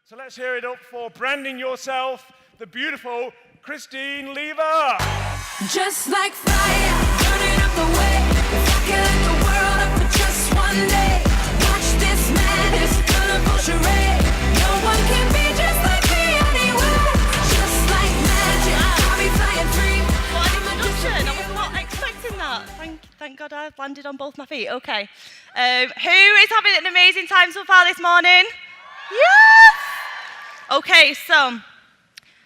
So let's hear it up for branding yourself, the beautiful Christine Lever. Just like fire, burning up the way. If I could light the world up for just one day. Watch this madness, colorful charade. No one can be just like me anywhere. Just like magic, I'll be flying free. What an introduction. I was not expecting that. Thank God I've landed on both my feet. Okay. Who is having an amazing time so far this morning? Yes! Okay, so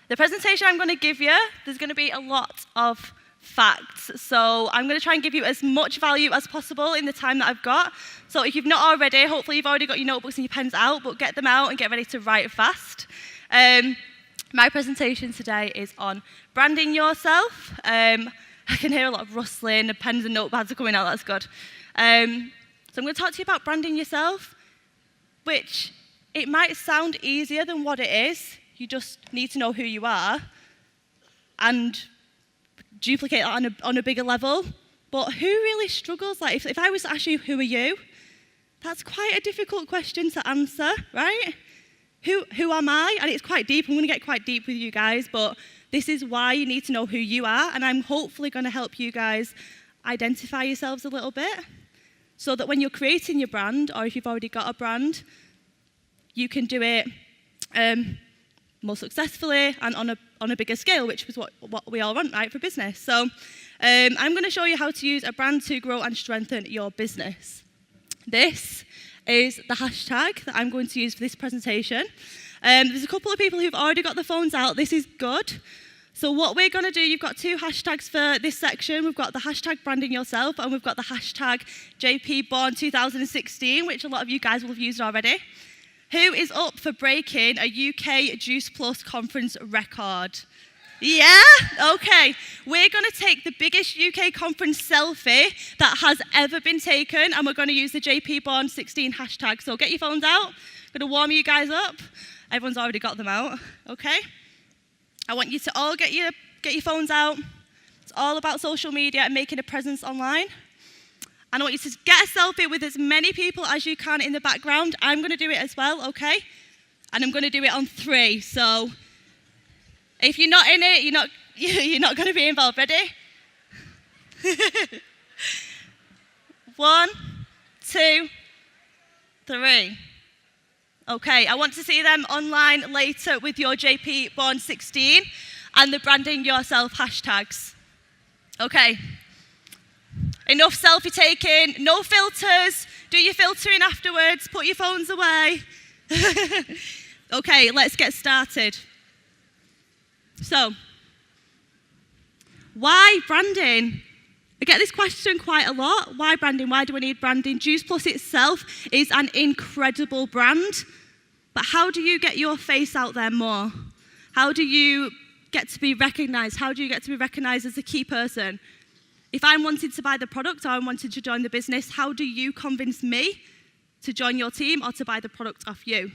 the presentation I'm going to give you, there's going to be a lot of facts. So I'm going to try and give you as much value as possible in the time that I've got. So if you've not already, hopefully you've already got your notebooks and your pens out, but get them out and get ready to write fast. My presentation today is on branding yourself. I can hear a lot of rustling, the pens and notepads are coming out, that's good. So I'm going to talk to you about branding yourself, which it might sound easier than what it is. You just need to know who you are and duplicate that on a bigger level. But who really struggles? Like, if I was to ask you, who are you? That's quite a difficult question to answer, right? Who am I? And it's quite deep. I'm going to get quite deep with you guys, but this is why you need to know who you are, and I'm hopefully going to help you guys identify yourselves a little bit so that when you're creating your brand, or if you've already got a brand, you can do it more successfully and on a bigger scale, which is what we all want, right, for business. So I'm going to show you how to use a brand to grow and strengthen your business. This is the hashtag that I'm going to use for this presentation. There's a couple of people who've already got their phones out. This is good. So what we're going to do, you've got two hashtags for this section. We've got the hashtag branding yourself, and we've got the hashtag JPBorn 2016, which a lot of you guys will have used already. Who is up for breaking a UK Juice Plus conference record? Yeah? Okay. We're going to take the biggest UK conference selfie that has ever been taken, and we're going to use the JPBorn16 hashtag. So get your phones out. I'm going to warm you guys up. Everyone's already got them out. Okay? I want you to all get your phones out. It's all about social media and making a presence online. And I want you to get a selfie with as many people as you can in the background. I'm going to do it as well, okay? And I'm going to do it on 3. So if you're not in it, you're not going to be involved. Ready? 1, 2, 3. Okay, I want to see them online later with your JPBorn16 and the branding yourself hashtags. Okay. Enough selfie taking, no filters, do your filtering afterwards, put your phones away. Okay, let's get started. So, why branding? I get this question quite a lot. Why branding? Why do we need branding? Juice Plus itself is an incredible brand, but how do you get your face out there more? How do you get to be recognized? How do you get to be recognized as a key person? If I'm wanting to buy the product or I'm wanting to join the business, how do you convince me to join your team or to buy the product off you?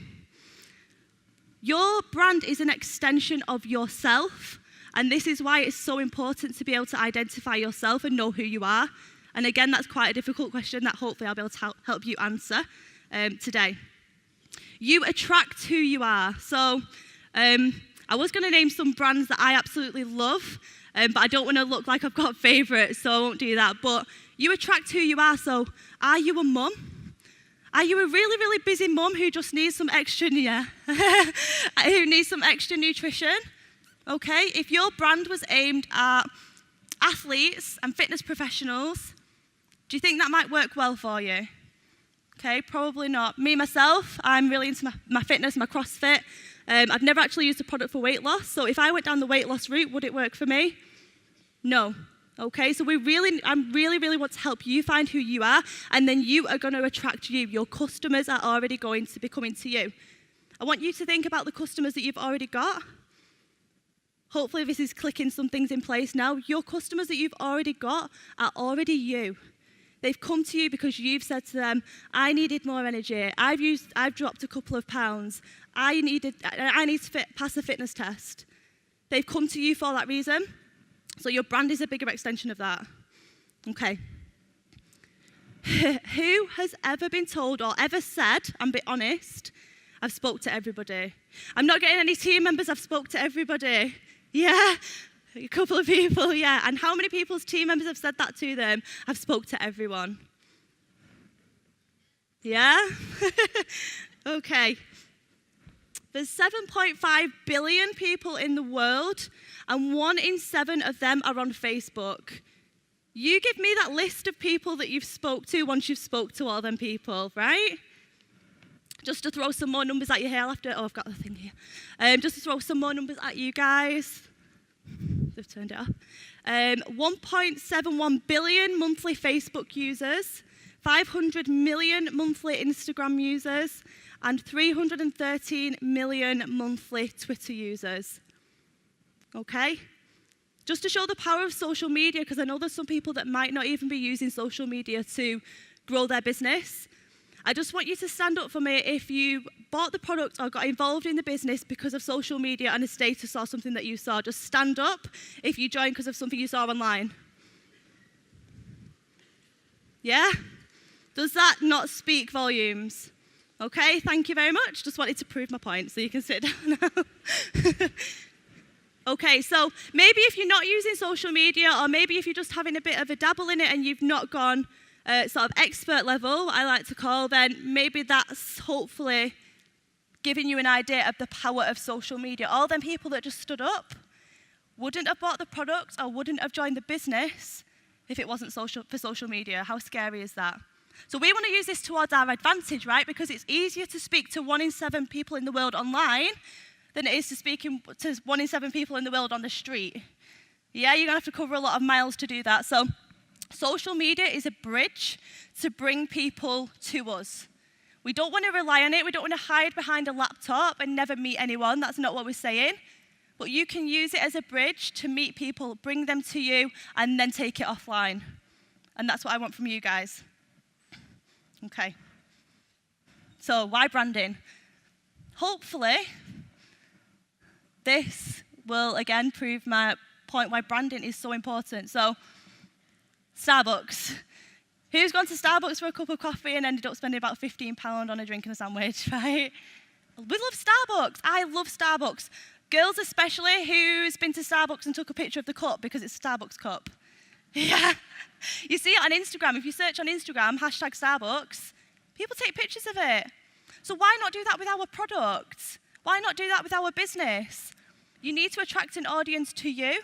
Your brand is an extension of yourself, and this is why it's so important to be able to identify yourself and know who you are. And again, that's quite a difficult question that hopefully I'll be able to help you answer today. You attract who you are. So I was going to name some brands that I absolutely love, but I don't want to look like I've got favourites, so I won't do that. But you attract who you are. So are you a mum? Are you a really, really busy mum who just needs some extra, who needs some extra nutrition? Okay, if your brand was aimed at athletes and fitness professionals, do you think that might work well for you? Okay, probably not. Me, myself, I'm really into my fitness, my CrossFit. I've never actually used a product for weight loss, so if I went down the weight loss route, would it work for me? No. Okay, so I really want to help you find who you are, and then you are going to attract you. Your customers are already going to be coming to you. I want you to think about the customers that you've already got. Hopefully this is clicking some things in place now. Your customers that you've already got are already you. They've come to you because you've said to them, I needed more energy. I've dropped a couple of pounds. I need to pass a fitness test. They've come to you for that reason. So your brand is a bigger extension of that. Okay. Who has ever been told or ever said, and be honest, I've spoke to everybody. I'm not getting any team members, I've spoke to everybody. Yeah, a couple of people, yeah. And how many people's team members have said that to them? I've spoke to everyone. Yeah? Okay. There's 7.5 billion people in the world, and 1 in 7 of them are on Facebook. You give me that list of people that you've spoke to once you've spoke to all them people, right? Just to throw some more numbers at you here, I've got the thing here. Just to throw some more numbers at you guys. They've turned it off. 1.71 billion monthly Facebook users, 500 million monthly Instagram users, and 313 million monthly Twitter users. Okay? Just to show the power of social media, because I know there's some people that might not even be using social media to grow their business. I just want you to stand up for me if you bought the product or got involved in the business because of social media and a status or something that you saw. Just stand up if you joined because of something you saw online. Yeah? Does that not speak volumes? Okay, thank you very much. Just wanted to prove my point, so you can sit down now. Okay, so maybe if you're not using social media, or maybe if you're just having a bit of a dabble in it and you've not gone sort of expert level, I like to call, then maybe that's hopefully giving you an idea of the power of social media. All them people that just stood up wouldn't have bought the product or wouldn't have joined the business if it wasn't for social media. How scary is that? So we want to use this towards our advantage, right? Because it's easier to speak to 1 in 7 people in the world online than it is to speak to 1 in 7 people in the world on the street. Yeah, you're going to have to cover a lot of miles to do that. So social media is a bridge to bring people to us. We don't want to rely on it. We don't want to hide behind a laptop and never meet anyone. That's not what we're saying. But you can use it as a bridge to meet people, bring them to you, and then take it offline. And that's what I want from you guys. Okay. So why branding? Hopefully, this will again prove my point why branding is so important. So, Starbucks. Who's gone to Starbucks for a cup of coffee and ended up spending about £15 on a drink and a sandwich, right? We love Starbucks. I love Starbucks. Girls especially, who's been to Starbucks and took a picture of the cup because it's a Starbucks cup. Yeah. You see it on Instagram. If you search on Instagram, #Starbucks, people take pictures of it. So why not do that with our product? Why not do that with our business? You need to attract an audience to you.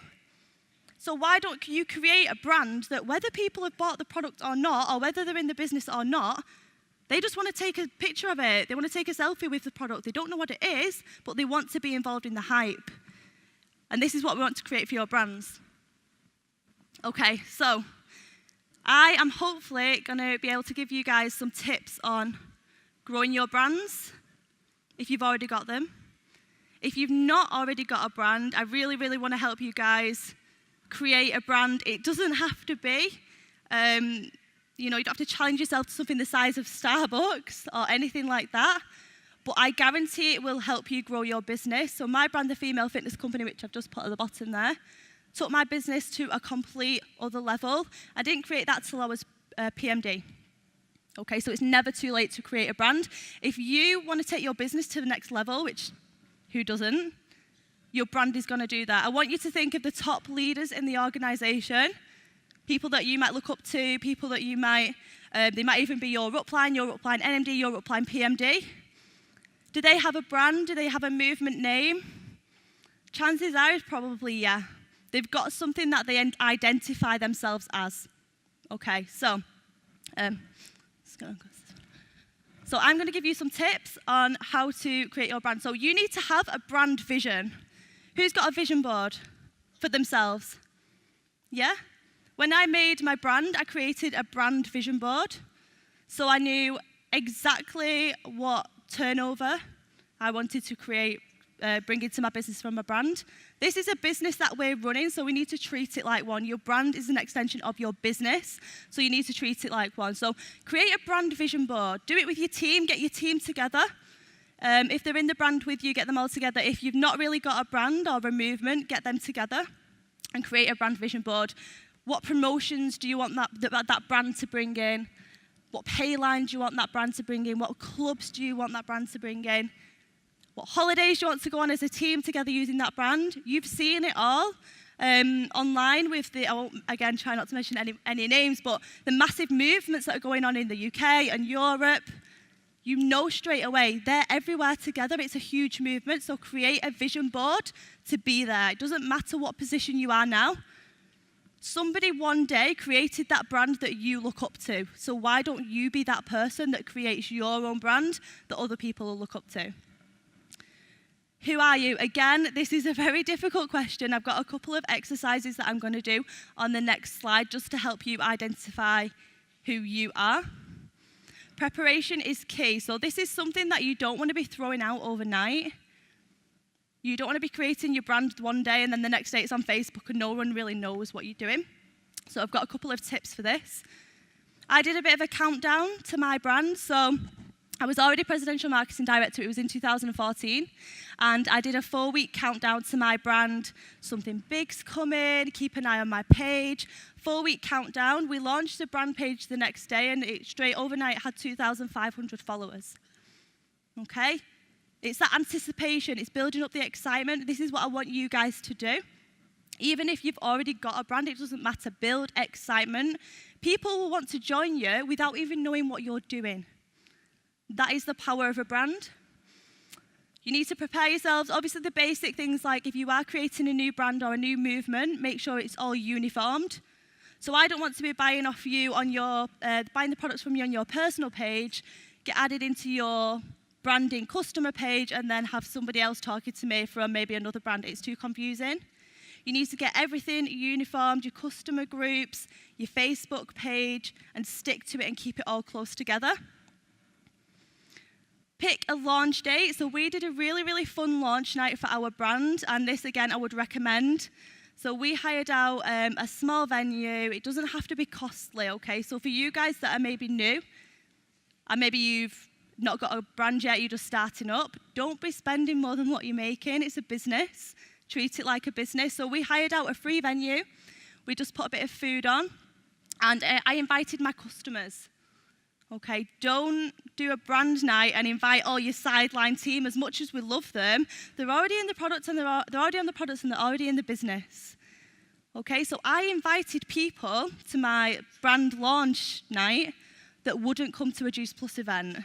So why don't you create a brand that whether people have bought the product or not, or whether they're in the business or not, they just want to take a picture of it. They want to take a selfie with the product. They don't know what it is, but they want to be involved in the hype. And this is what we want to create for your brands. Okay, so I am hopefully going to be able to give you guys some tips on growing your brands, if you've already got them. If you've not already got a brand, I really, really want to help you guys create a brand. It doesn't have to be, you don't have to challenge yourself to something the size of Starbucks or anything like that. But I guarantee it will help you grow your business. So my brand, the Female Fitness Company, which I've just put at the bottom there, took my business to a complete other level. I didn't create that till I was PMD. Okay, so it's never too late to create a brand. If you want to take your business to the next level, which who doesn't, your brand is going to do that. I want you to think of the top leaders in the organization, people that you might look up to, people that you might, they might even be your upline NMD, your upline PMD. Do they have a brand? Do they have a movement name? Chances are it's probably yeah. They've got something that they identify themselves as. Okay, so I'm going to give you some tips on how to create your brand. So you need to have a brand vision. Who's got a vision board for themselves? Yeah? When I made my brand, I created a brand vision board. So I knew exactly what turnover I wanted to create, bring into my business from a brand. This is a business that we're running, so we need to treat it like one. Your brand is an extension of your business, so you need to treat it like one. So create a brand vision board. Do it with your team. Get your team together. If they're in the brand with you, get them all together. If you've not really got a brand or a movement, get them together and create a brand vision board. What promotions do you want that brand to bring in? What pay line do you want that brand to bring in? What clubs do you want that brand to bring in? what holidays you want to go on as a team together using that brand. You've seen it all online with the, I won't, again, try not to mention any names, but the massive movements that are going on in the UK and Europe. You know straight away, they're everywhere together. It's a huge movement, so create a vision board to be there. It doesn't matter what position you are now. Somebody one day created that brand that you look up to. So why don't you be that person that creates your own brand that other people will look up to? Who are you? Again, this is a very difficult question. I've got a couple of exercises that I'm going to do on the next slide just to help you identify who you are. Preparation is key. So this is something that you don't want to be throwing out overnight. You don't want to be creating your brand one day and then the next day it's on Facebook and no one really knows what you're doing. So I've got a couple of tips for this. I did a bit of a countdown to my brand. So I was already Presidential Marketing Director. It was in 2014. And I did a 4-week countdown to my brand. Something big's coming. Keep an eye on my page. 4-week countdown. We launched the brand page the next day, and it straight overnight had 2,500 followers. Okay? It's that anticipation. It's building up the excitement. This is what I want you guys to do. Even if you've already got a brand, it doesn't matter. Build excitement. People will want to join you without even knowing what you're doing. That is the power of a brand. You need to prepare yourselves. Obviously, the basic things like if you are creating a new brand or a new movement, make sure it's all uniformed. So I don't want to be buying off you on your, buying the products from you on your personal page, get added into your branding customer page, and then have somebody else talking to me from maybe another brand. It's too confusing. You need to get everything uniformed, your customer groups, your Facebook page, and stick to it and keep it all close together. Pick a launch date. So we did a really, really fun launch night for our brand, and this, again, I would recommend. So we hired out a small venue. It doesn't have to be costly, okay? So for you guys that are maybe new, and maybe you've not got a brand yet, you're just starting up, don't be spending more than what you're making. It's a business. Treat it like a business. So we hired out a free venue. We just put a bit of food on, and I invited my customers. Okay, don't do a brand night and invite all your sideline team. As much as we love them, they're already in the products and they're already on the products and they're already in the business. Okay, so I invited people to my brand launch night that wouldn't come to a Juice Plus event.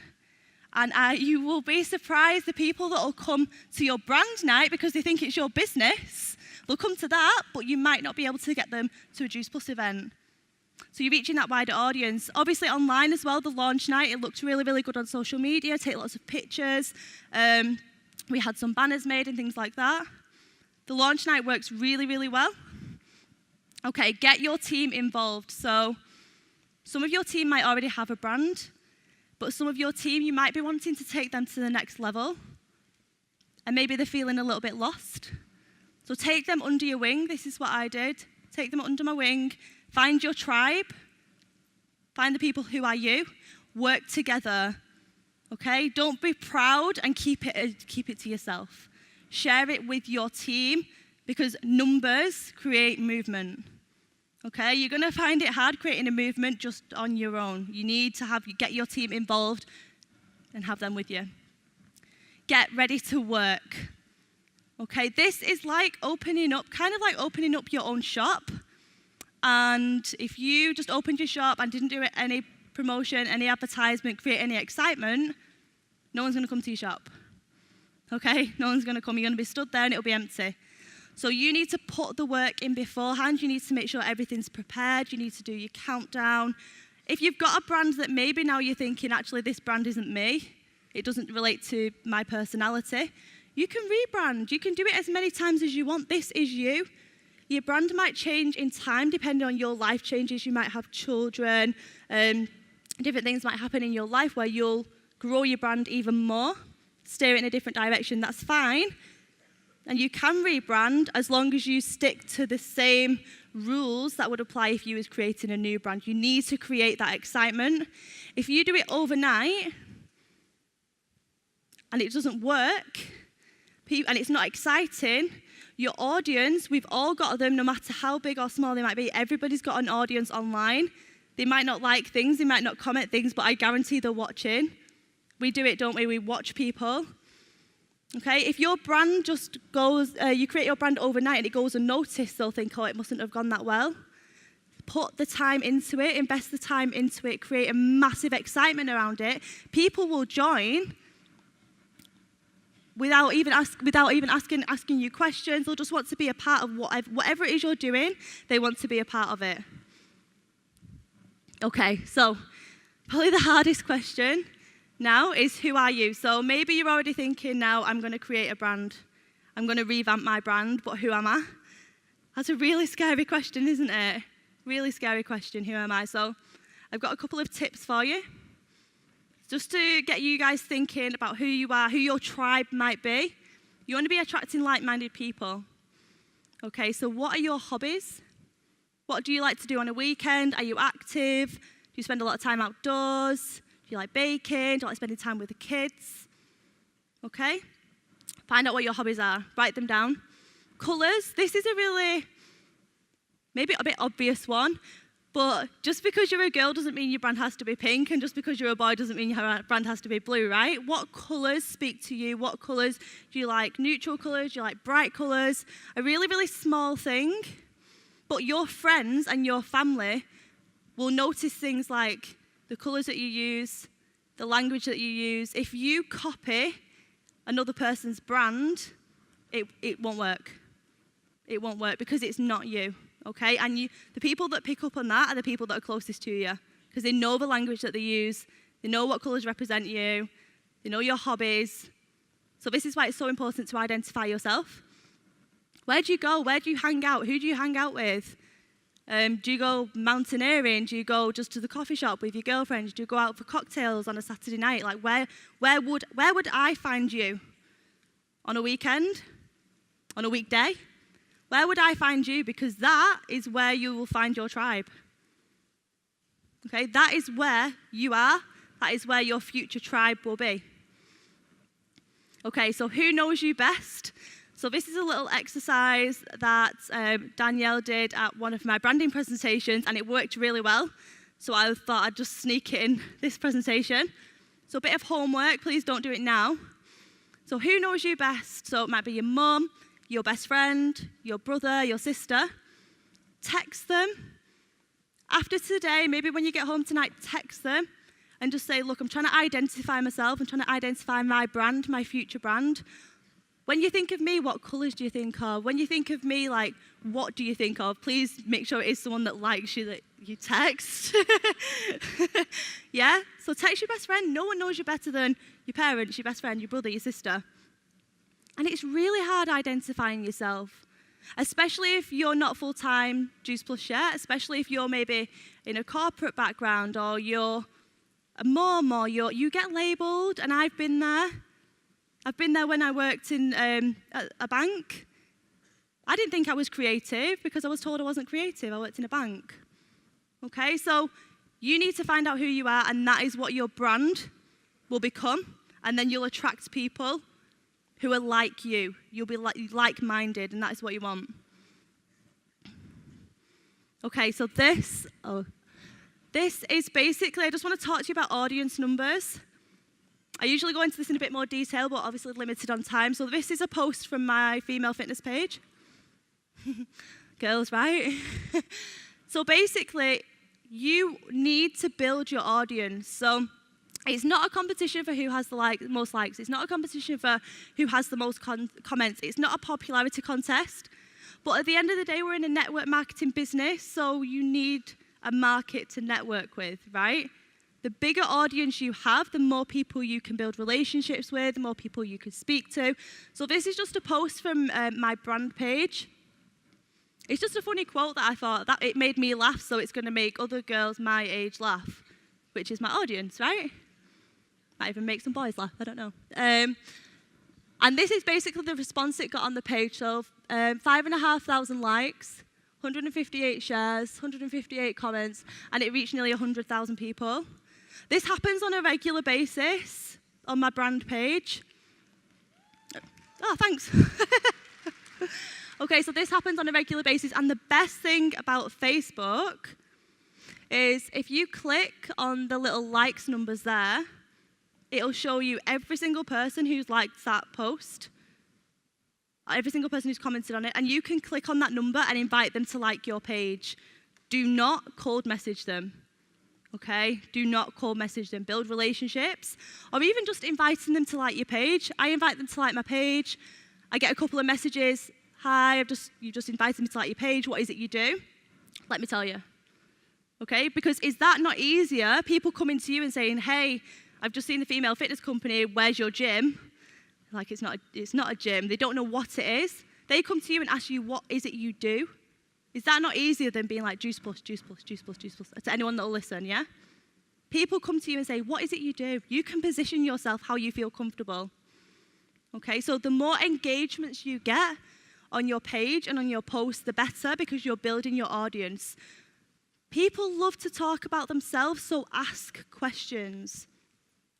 And you will be surprised the people that will come to your brand night because they think it's your business. They'll come to that, but you might not be able to get them to a Juice Plus event. So you're reaching that wider audience. Obviously online as well, the launch night, it looked really, really good on social media, take lots of pictures. We had some banners made and things like that. The launch night works really, really well. Okay, get your team involved. So some of your team might already have a brand, but some of your team, you might be wanting to take them to the next level. And maybe they're feeling a little bit lost. So take them under your wing. This is what I did. Take them under my wing. Find your tribe. Find the people who are you. Work together. Okay? Don't be proud and keep it to yourself. Share it with your team because numbers create movement. Okay? You're going to find it hard creating a movement just on your own. You need to get your team involved and have them with you. Get ready to work. Okay? This is like opening up, kind of like opening up your own shop. And if you just opened your shop and didn't do any promotion, any advertisement, create any excitement, no one's going to come to your shop. Okay? No one's going to come. You're going to be stood there and it'll be empty. So you need to put the work in beforehand. You need to make sure everything's prepared. You need to do your countdown. If you've got a brand that maybe now you're thinking, actually, this brand isn't me, it doesn't relate to my personality, you can rebrand. You can do it as many times as you want. This is you. Your brand might change in time depending on your life changes. You might have children. Different things might happen in your life where you'll grow your brand even more, steer it in a different direction. That's fine. And you can rebrand as long as you stick to the same rules that would apply if you was creating a new brand. You need to create that excitement. If you do it overnight and it doesn't work and it's not exciting, your audience, we've all got them, no matter how big or small they might be. Everybody's got an audience online. They might not like things, they might not comment things, but I guarantee they're watching. We do it, don't we? We watch people. Okay, if your brand just goes, you create your brand overnight and it goes unnoticed, they'll think, oh, it mustn't have gone that well. Put the time into it, invest the time into it, create a massive excitement around it. People will join without even asking you questions. They'll just want to be a part of whatever it is you're doing. They want to be a part of it. Okay, so probably the hardest question now is, who are you? So maybe you're already thinking now, I'm going to create a brand. I'm going to revamp my brand, but who am I? That's a really scary question, isn't it? Really scary question, who am I? So I've got a couple of tips for you, just to get you guys thinking about who you are, who your tribe might be. You want to be attracting like-minded people. Okay, so what are your hobbies? What do you like to do on a weekend? Are you active? Do you spend a lot of time outdoors? Do you like baking? Do you like spending time with the kids? Okay, find out what your hobbies are. Write them down. Colours, this is a really, maybe a bit obvious one, but just because you're a girl doesn't mean your brand has to be pink, and just because you're a boy doesn't mean your brand has to be blue, right? What colours speak to you? What colours do you like? Neutral colours? Do you like bright colours? A really, really small thing, but your friends and your family will notice things like the colours that you use, the language that you use. If you copy another person's brand, it won't work. It won't work because it's not you. Okay, and the people that pick up on that are the people that are closest to you, because they know the language that they use, they know what colours represent you, they know your hobbies. So this is why it's so important to identify yourself. Where do you go? Where do you hang out? Who do you hang out with? Do you go mountaineering? Do you go just to the coffee shop with your girlfriends? Do you go out for cocktails on a Saturday night? Like where would I find you? On a weekend? On a weekday? Where would I find you? Because that is where you will find your tribe. Okay, that is where you are. That is where your future tribe will be. Okay, so who knows you best? So this is a little exercise that Danielle did at one of my branding presentations, and it worked really well. So I thought I'd just sneak it in this presentation. So a bit of homework, please don't do it now. So who knows you best? So it might be your mum, your best friend, your brother, your sister. Text them. After today, maybe when you get home tonight, text them and just say, look, I'm trying to identify myself. I'm trying to identify my brand, my future brand. When you think of me, what colours do you think of? When you think of me, like, what do you think of? Please make sure it is someone that likes you, that you text. Yeah? So text your best friend. No one knows you better than your parents, your best friend, your brother, your sister. And it's really hard identifying yourself, especially if you're not full-time Juice Plus yet, especially if you're maybe in a corporate background, or you're a mom, or you get labelled, and I've been there. I've been there when I worked in a bank. I didn't think I was creative because I was told I wasn't creative. I worked in a bank. Okay, so you need to find out who you are, and that is what your brand will become, and then you'll attract people who are like you. You'll be like-minded, and that is what you want. Okay, so this is basically, I just want to talk to you about audience numbers. I usually go into this in a bit more detail, but obviously limited on time. So this is a post from my female fitness page. Girls, right? So basically, you need to build your audience. So it's not a competition for who has the most likes. It's not a competition for who has the most comments. It's not a popularity contest. But at the end of the day, we're in a network marketing business, so you need a market to network with, right? The bigger audience you have, the more people you can build relationships with, the more people you can speak to. So this is just a post from my brand page. It's just a funny quote that I thought, that it made me laugh, so it's going to make other girls my age laugh, which is my audience, right? Might even make some boys laugh, I don't know. And this is basically the response it got on the page. So 5,500 likes, 158 shares, 158 comments, and it reached nearly 100,000 people. This happens on a regular basis on my brand page. Oh, thanks. Okay, so this happens on a regular basis, and the best thing about Facebook is if you click on the little likes numbers there, it'll show you every single person who's liked that post, every single person who's commented on it, and you can click on that number and invite them to like your page. Do not cold message them, okay? Do not cold message them. Build relationships, or even just inviting them to like your page. I invite them to like my page. I get a couple of messages. Hi, you just invited me to like your page. What is it you do? Let me tell you, okay? Because is that not easier? People coming to you and saying, hey, I've just seen the female fitness company. Where's your gym? Like, it's not a gym. They don't know what it is. They come to you and ask you, what is it you do? Is that not easier than being like juice plus, juice plus, juice plus, juice plus, to anyone that will listen, yeah? People come to you and say, what is it you do? You can position yourself how you feel comfortable. Okay, so the more engagements you get on your page and on your post, the better, because you're building your audience. People love to talk about themselves, so ask questions.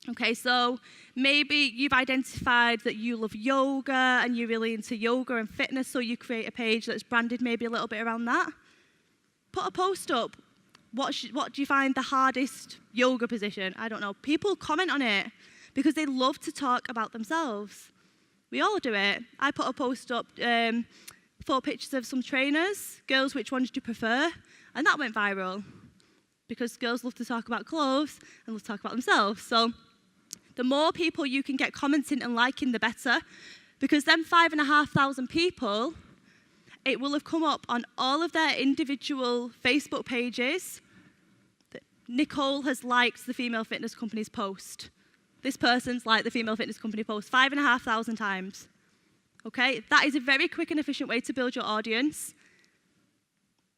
Okay, so maybe you've identified that you love yoga and you're really into yoga and fitness, so you create a page that's branded maybe a little bit around that. Put a post up. What do you find the hardest yoga position? I don't know. People comment on it because they love to talk about themselves. We all do it. I put a post up, 4 pictures of some trainers. Girls, which ones do you prefer? And that went viral because girls love to talk about clothes and love to talk about themselves. So the more people you can get commenting and liking, the better. Because then 5,500 people, it will have come up on all of their individual Facebook pages that Nicole has liked the female fitness company's post. This person's liked the female fitness company post 5,500 times. Okay, that is a very quick and efficient way to build your audience.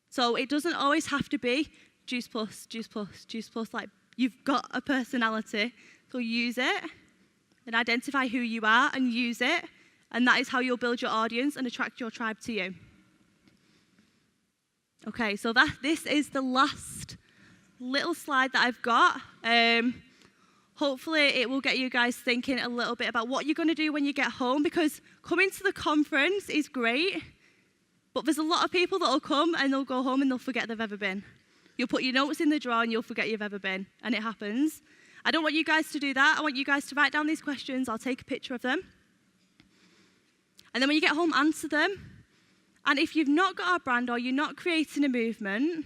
So it doesn't always have to be juice plus, juice plus, juice plus. Like, you've got a personality, so use it and identify who you are and use it. And that is how you'll build your audience and attract your tribe to you. Okay, so this is the last little slide that I've got. Hopefully it will get you guys thinking a little bit about what you're going to do when you get home, because coming to the conference is great, but there's a lot of people that will come and they'll go home and they'll forget they've ever been. You'll put your notes in the drawer and you'll forget you've ever been, and it happens. I don't want you guys to do that. I want you guys to write down these questions. I'll take a picture of them. And then when you get home, answer them. And if you've not got a brand or you're not creating a movement,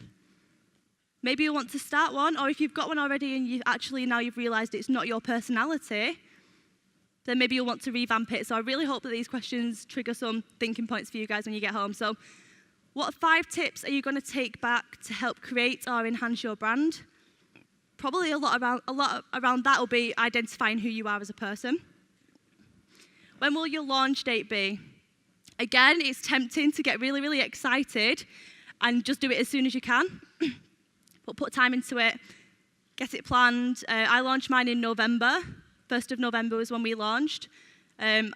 maybe you want to start one, or if you've got one already and you've realized it's not your personality, then maybe you'll want to revamp it. So I really hope that these questions trigger some thinking points for you guys when you get home. So what 5 tips are you going to take back to help create or enhance your brand? Probably a lot around that will be identifying who you are as a person. When will your launch date be? Again, it's tempting to get really, really excited and just do it as soon as you can. But put time into it, get it planned. I launched mine in November. 1st of November was when we launched, and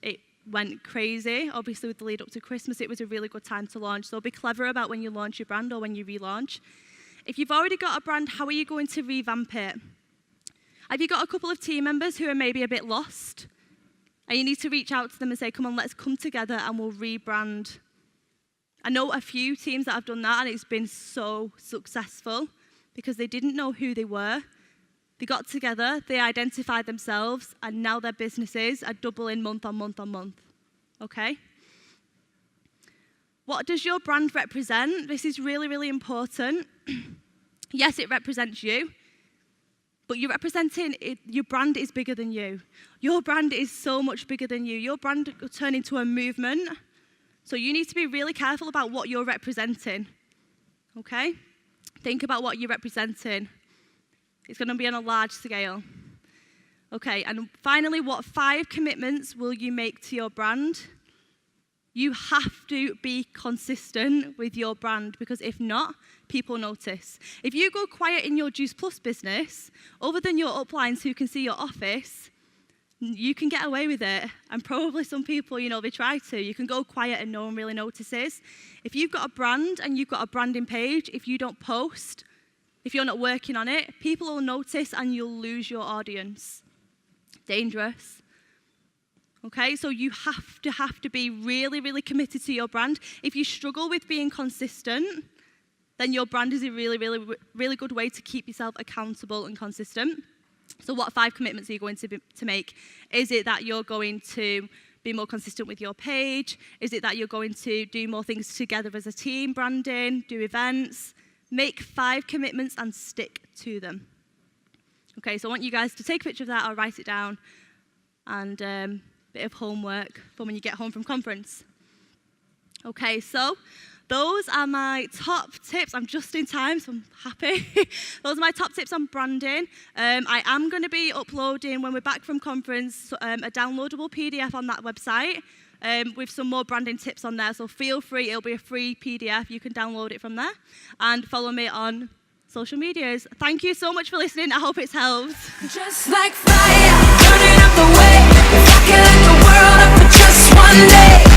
it went crazy. Obviously, with the lead up to Christmas, it was a really good time to launch. So be clever about when you launch your brand or when you relaunch. If you've already got a brand, how are you going to revamp it? Have you got a couple of team members who are maybe a bit lost? And you need to reach out to them and say, come on, let's come together and we'll rebrand. I know a few teams that have done that, and it's been so successful because they didn't know who they were. They got together, they identified themselves, and now their businesses are doubling month on month on month. Okay? What does your brand represent? This is really, really important. Yes, it represents you, but you're representing it, your brand is bigger than you. Your brand is so much bigger than you. Your brand will turn into a movement. So you need to be really careful about what you're representing. Okay? Think about what you're representing. It's going to be on a large scale. Okay, and finally, what 5 commitments will you make to your brand? You have to be consistent with your brand, because if not, people notice. If you go quiet in your Juice Plus business, other than your uplines who can see your office, you can get away with it. And probably some people, they try to. You can go quiet and no one really notices. If you've got a brand and you've got a branding page, if you don't post, if you're not working on it, people will notice and you'll lose your audience. Dangerous. Okay, so you have to be really, really committed to your brand. If you struggle with being consistent, then your brand is a really, really, really good way to keep yourself accountable and consistent. So what 5 commitments are you going to make? Is it that you're going to be more consistent with your page? Is it that you're going to do more things together as a team, branding, do events? Make 5 commitments and stick to them. Okay, so I want you guys to take a picture of that or write it down, and bit of homework for when you get home from conference. Okay, so those are my top tips. I'm just in time, so I'm happy. Those are my top tips on branding. I am going to be uploading, when we're back from conference, a downloadable PDF on that website with some more branding tips on there. So feel free, it'll be a free PDF. You can download it from there. And follow me on social medias. Thank you so much for listening. I hope it's helped. Just like fire, burning up the way. If I could light the world up for just one day.